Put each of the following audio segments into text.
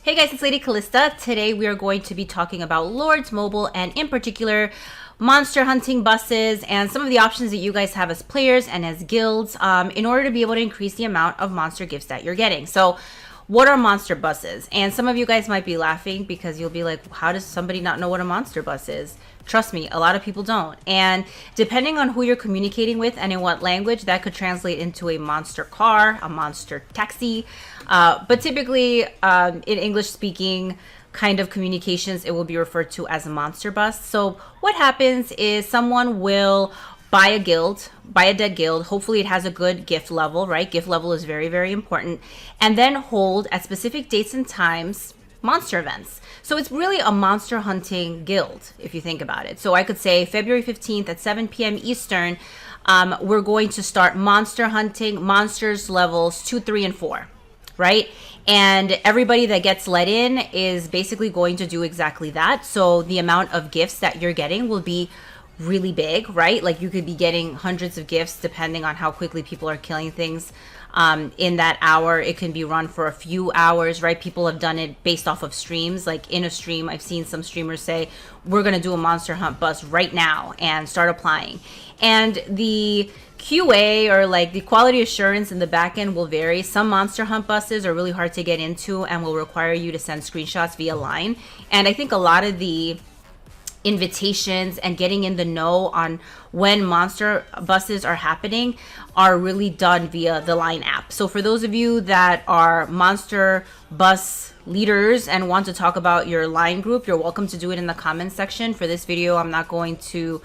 Hey guys, it's Lady Calysta. Today we are going to be talking about Lords Mobile and in particular monster hunting buses and some of the options that you guys have as players and as guilds in order to be able to increase the amount of monster gifts that you're getting. So what are monster buses? And some of you guys might be laughing because you'll be like, how does somebody not know what a monster bus is? Trust me, a lot of people don't. And depending on who you're communicating with and in what language, that could translate into a monster car, a monster taxi. But typically, in English speaking kind of communications, it will be referred to as a monster bus. So what happens is someone will buy a dead guild. Hopefully it has a good gift level, right? Gift level is very, very important. And then hold at specific dates and times monster events. So it's really a monster hunting guild, if you think about it. So I could say February 15th at 7 p.m. Eastern, we're going to start monster hunting monsters levels 2, 3, and 4, right? And everybody that gets let in is basically going to do exactly that. So the amount of gifts that you're getting will be really big, right? Like you could be getting hundreds of gifts depending on how quickly people are killing things in that hour. It can be run for a few hours, right? People have done it based off of streams. Like in a stream, I've seen some streamers say, we're going to do a monster hunt bus right now and start applying. And the QA or like the quality assurance in the back end will vary. Some monster hunt buses are really hard to get into and will require you to send screenshots via line. And I think a lot of the invitations and getting in the know on when monster buses are happening are really done via the Line app. So for those of you that are monster bus leaders and want to talk about your Line group, you're welcome to do it in the comments section. For this video, I'm not going to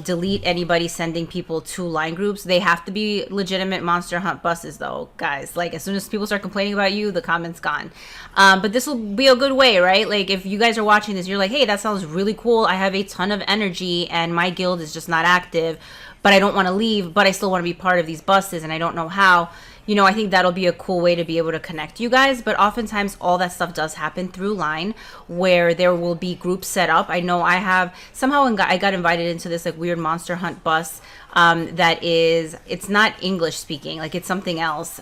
delete anybody sending people to Line groups. They have to be legitimate monster hunt buses though, guys. Like as soon as people start complaining about you, the comment's gone. But this will be a good way, right? Like if you guys are watching this, you're like, hey, that sounds really cool. I have a ton of energy and my guild is just not active, but I don't want to leave, but I still want to be part of these buses and I don't know how. You know, I think that'll be a cool way to be able to connect you guys. But oftentimes all that stuff does happen through Line where there will be groups set up. I know I have somehow I got invited into this like weird monster hunt bus that is, it's not English speaking, like it's something else.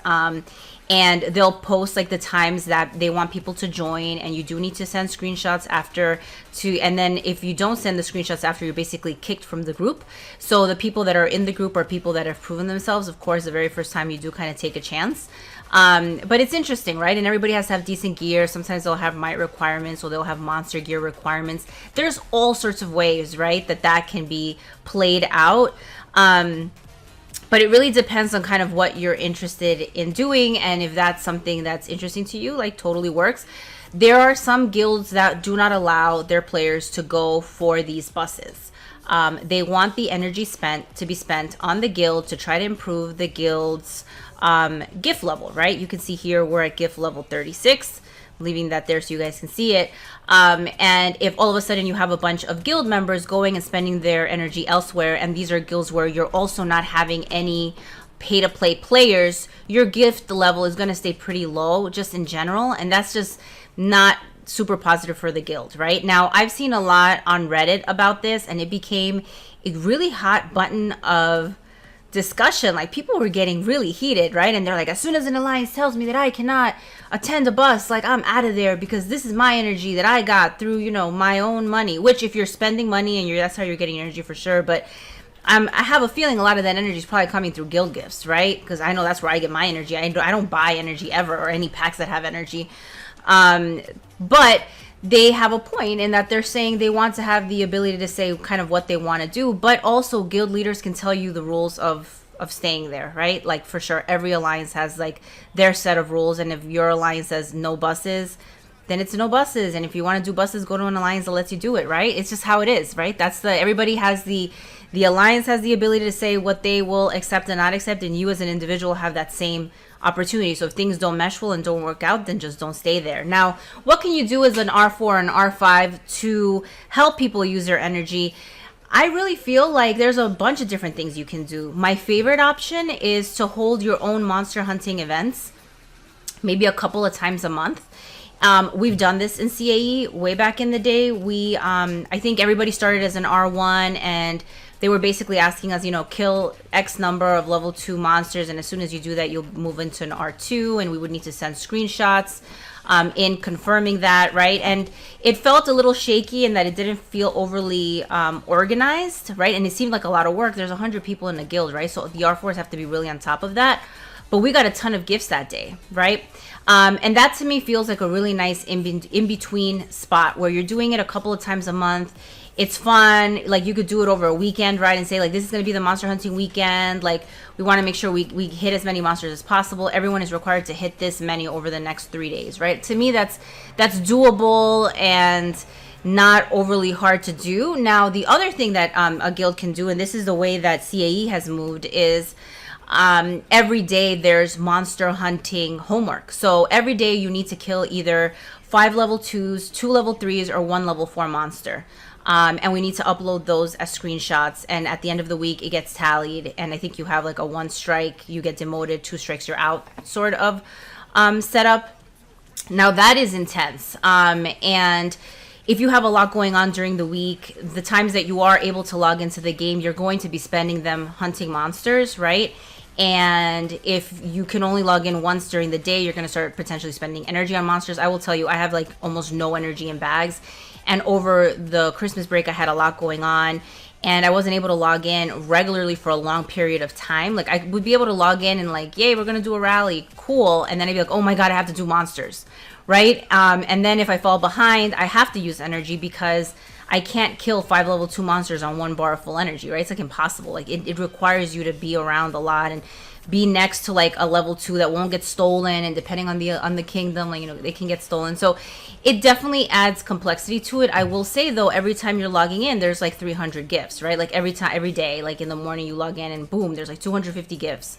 And they'll post like the times that they want people to join, and you do need to send screenshots after and then if you don't send the screenshots after, you're basically kicked from the group. So the people that are in the group are people that have proven themselves. Of course, the very first time you do kind of take a chance. But it's interesting, right? And everybody has to have decent gear. Sometimes they'll have might requirements, or they'll have monster gear requirements. There's all sorts of ways, right, that can be played out. But it really depends on kind of what you're interested in doing, and if that's something that's interesting to you, like totally works. There are some guilds that do not allow their players to go for these buses. They want the energy to be spent on the guild to try to improve the guild's gift level, right? You can see here we're at gift level 36. Leaving that there so you guys can see it. And if all of a sudden you have a bunch of guild members going and spending their energy elsewhere, and these are guilds where you're also not having any pay-to-play players, your gift level is going to stay pretty low just in general, and that's just not super positive for the guild, right? Now, I've seen a lot on Reddit about this, and it became a really hot button of discussion. Like people were getting really heated, right? And they're like, as soon as an alliance tells me that I cannot attend a bus, like I'm out of there because this is my energy that I got through, you know, my own money. Which if you're spending money and that's how you're getting energy for sure. But I have a feeling a lot of that energy is probably coming through guild gifts, right? Because I know that's where I get my energy. I don't buy energy ever, or any packs that have energy. But they have a point in that they're saying they want to have the ability to say kind of what they want to do, but also guild leaders can tell you the rules of staying there, right? Like for sure, every alliance has like their set of rules, and if your alliance says no buses, then it's no buses. And if you want to do buses, go to an alliance that lets you do it, right? It's just how it is, right? Everybody has the alliance has the ability to say what they will accept and not accept, and you as an individual have that same opportunity. So if things don't mesh well and don't work out, then just don't stay there. Now, what can you do as an R4 and R5 to help people use their energy? I really feel like there's a bunch of different things you can do. My favorite option is to hold your own monster hunting events, maybe a couple of times a month. We've done this in CAE way back in the day. I think everybody started as an R1, and they were basically asking us, you know, kill X number of level 2 monsters, and as soon as you do that, you'll move into an R2, and we would need to send screenshots. in confirming that, right? And it felt a little shaky in that it didn't feel overly organized, right? And it seemed like a lot of work. There's 100 people in the guild, right? So the R4s have to be really on top of that. But we got a ton of gifts that day, right? And that to me feels like a really nice in-between spot where you're doing it a couple of times a month. It's fun. Like, you could do it over a weekend, right? And say, like, this is going to be the monster hunting weekend. Like, we want to make sure we hit as many monsters as possible. Everyone is required to hit this many over the next 3 days, right? To me, that's doable and not overly hard to do. Now, the other thing that a guild can do, and this is the way that CAE has moved, is every day there's monster hunting homework. So every day you need to kill either 5 level 2s, 2 level 3s, or 1 level 4 monster. And we need to upload those as screenshots. And at the end of the week, it gets tallied. And I think you have like a 1 strike, you get demoted, 2 strikes, you're out sort of setup. Now that is intense. And if you have a lot going on during the week, the times that you are able to log into the game, you're going to be spending them hunting monsters, right? And if you can only log in once during the day, you're going to start potentially spending energy on monsters. I will tell you, I have like almost no energy in bags. And over the Christmas break, I had a lot going on. And I wasn't able to log in regularly for a long period of time. Like, I would be able to log in and like, yay, we're going to do a rally. Cool. And then I'd be like, oh my God, I have to do monsters. Right? And then if I fall behind, I have to use energy because I can't kill 5 level 2 monsters on 1 bar of full energy, right? It's like impossible. Like, it requires you to be around a lot and be next to like a level 2 that won't get stolen, and depending on the kingdom, like, you know, they can get stolen. So it definitely adds complexity to it. I will say though, every time you're logging in, there's like 300 gifts, right? Like every day, like in the morning you log in and boom, there's like 250 gifts.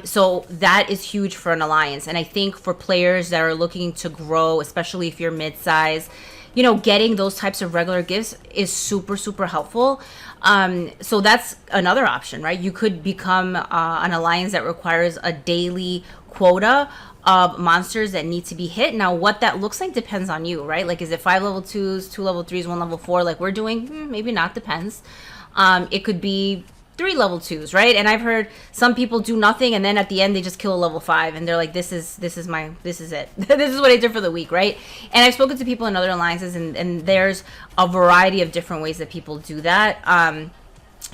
So that is huge for an alliance. And I think for players that are looking to grow, especially if you're mid-size, you know, getting those types of regular gifts is super, super helpful. So that's another option, right? You could become an alliance that requires a daily quota of monsters that need to be hit. Now, what that looks like depends on you, right? Like, is it 5 level 2s, 2 level 3s, 1 level 4, like we're doing? Maybe not, depends. It could be 3 level 2s, right? And I've heard some people do nothing and then at the end they just kill a level 5 and they're like, this is it. This is what I did for the week, right? And I've spoken to people in other alliances and there's a variety of different ways that people do that.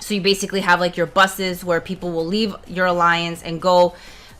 So you basically have like your buses where people will leave your alliance and go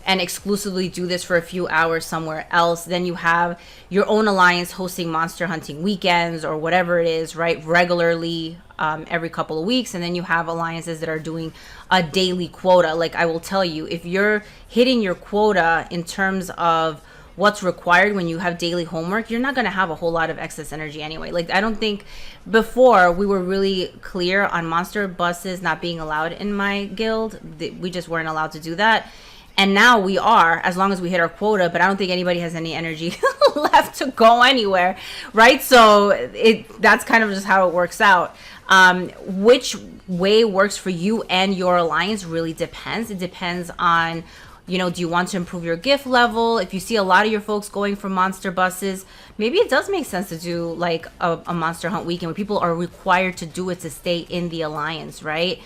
and exclusively do this for a few hours somewhere else. Then you have your own alliance hosting monster hunting weekends or whatever it is, right? Regularly, every couple of weeks. And then you have alliances that are doing a daily quota. Like, I will tell you, if you're hitting your quota in terms of what's required when you have daily homework, you're not going to have a whole lot of excess energy anyway. Like, I don't think before we were really clear on monster buses not being allowed in my guild. We just weren't allowed to do that. And now we are, as long as we hit our quota, but I don't think anybody has any energy left to go anywhere, right? So that's kind of just how it works out. Which way works for you and your alliance really depends. It depends on, you know, do you want to improve your gift level? If you see a lot of your folks going for monster buses, maybe it does make sense to do like a monster hunt weekend where people are required to do it to stay in the alliance, right?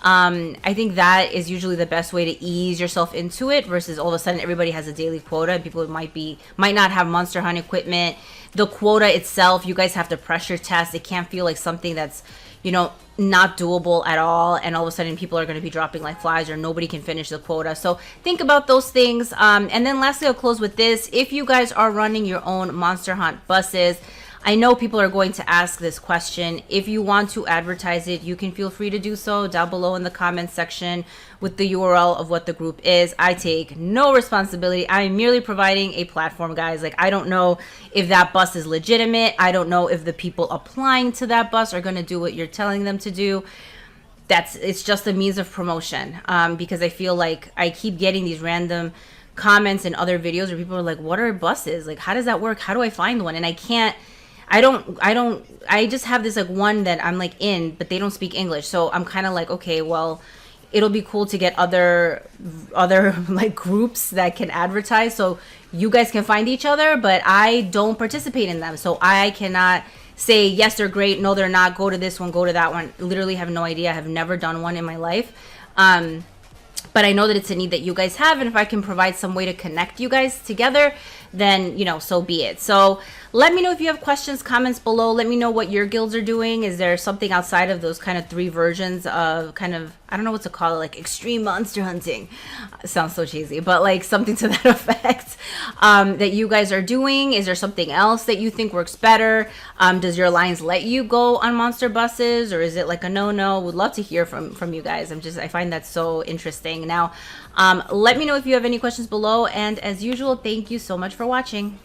I think that is usually the best way to ease yourself into it versus all of a sudden everybody has a daily quota and people might not have monster hunt equipment. The quota itself, you guys have to pressure test. It can't feel like something that's, you know, not doable at all, and all of a sudden people are going to be dropping like flies or nobody can finish the quota. So think about those things. And then lastly, I'll close with this. If you guys are running your own monster hunt buses, I know people are going to ask this question. If you want to advertise it, you can feel free to do so down below in the comments section with the URL of what the group is. I take no responsibility. I am merely providing a platform, guys. Like, I don't know if that bus is legitimate. I don't know if the people applying to that bus are going to do what you're telling them to do. It's just a means of promotion, because I feel like I keep getting these random comments in other videos where people are like, what are buses? Like, how does that work? How do I find one? And I just have this like one that I'm like in, but they don't speak English. So I'm kind of like, okay, well, it'll be cool to get other like groups that can advertise so you guys can find each other, but I don't participate in them. So I cannot say, yes, they're great. No, they're not. Go to this one, go to that one. Literally have no idea. I have never done one in my life. But I know that it's a need that you guys have. And if I can provide some way to connect you guys together, then, you know, so be it. So let me know if you have questions, comments below. Let me know what your guilds are doing. Is there something outside of those kind of 3 versions of kind of, I don't know what to call it, like extreme monster hunting? Sounds so cheesy, but like something to that effect that you guys are doing. Is there something else that you think works better? Does your alliance let you go on monster buses, or is it like a no-no? Would love to hear from you guys. I find that so interesting. Now, let me know if you have any questions below, and as usual, thank you so much for watching.